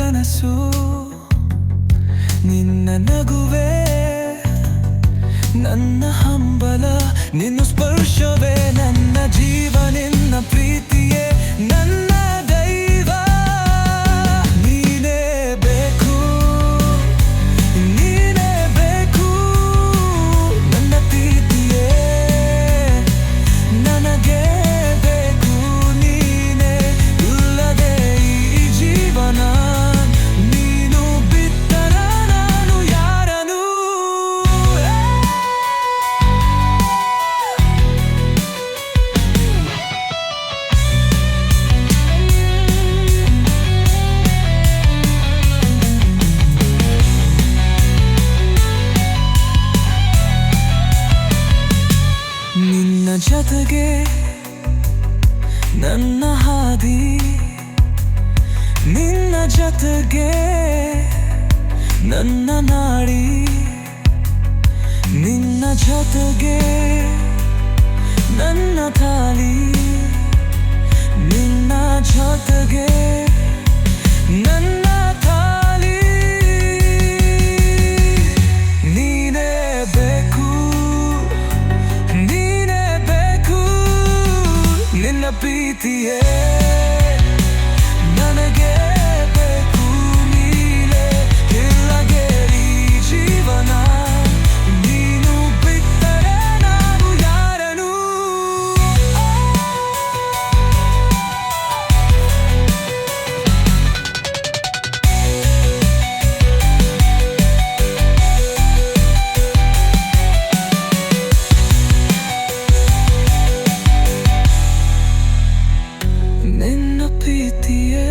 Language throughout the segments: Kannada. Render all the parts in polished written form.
ಕನಸು ನಿನ್ನ ನಗುವೆ ನನ್ನ ಹಂಬಲ ನಿನ್ನ ಸ್ಪರ್ಶವೇ ನನ್ನ ಜೀವ ನಿನ್ನ ಪ್ರೀತಿಯೇ ನನ್ನ ದೈವ ನೀನೇ ಬೇಕು ನೀನೇ ಬೇಕು ನನ್ನ ಪ್ರೀತಿಯೇ ನನಗೆ ಬೇಕು ನೀನೇ ಇಲ್ಲದೆ ಈ ಜೀವನ ನೀನು ಬಿಟ್ಟರ ನಾನು ಯಾರನು ನಿನ್ನ ಜೊತೆಗೆ ನನ್ನ ಹಾದಿ ನಿನ್ನ ಜೊತೆಗೆ ನನ್ನ ನಾಡಿ ನಿನ್ನ ಜೊತೆಗೆ ನನ್ನ ತಾಳಿ ನಿನ್ನ ಜೊತೆಗೆ ನನ್ನ ತಾಳಿ ನೀನೇ ಬೇಕು ನೀನೇ ಬೇಕು ನಿನ್ನ ಪ್ರೀತಿಯೇ ನನಗೆ ಬೇಕು ನೀನೇ ಇಲ್ಲದೆ ಈ ಜೀವನ ನೀನು ಬಿಟ್ಟರೆ ನಾನು ಯಾರನು ನಿನ್ನ ಪ್ರೀತಿಯೇ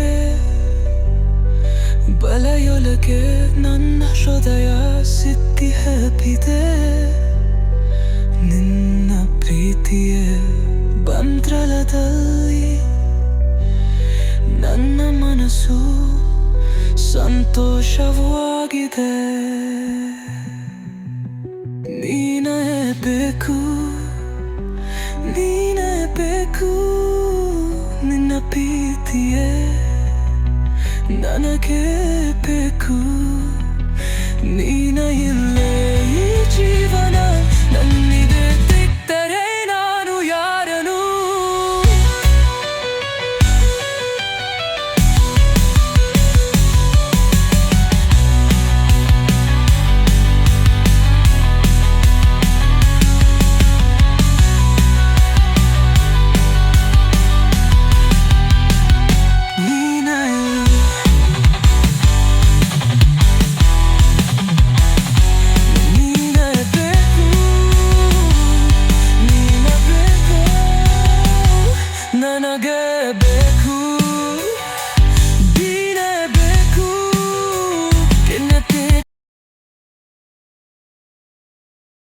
ಬಲೆಯೊಳಗೆ ನನ್ನ ಹೃದಯ ಸಿಕ್ಕಿ ಹಬ್ಬಿದೆ ನಿನ್ನ ಪ್ರೀತಿಯೇ ಬಂತ್ರಲದಲ್ಲಿ ನನ್ನ ಮನಸ್ಸು ಸಂತೋಷವಾಗಿದೆ ನೀನೇ ಬೇಕು ನೀನೇ ಬೇಕು ನಿನ್ನ ಪ್ರೀತಿಯೇ ನನಗೆ ಬೇಕು ನೀನ ಇಲ್ಲೇ ಈ ಜೀವನ ನನ್ನಿದೆ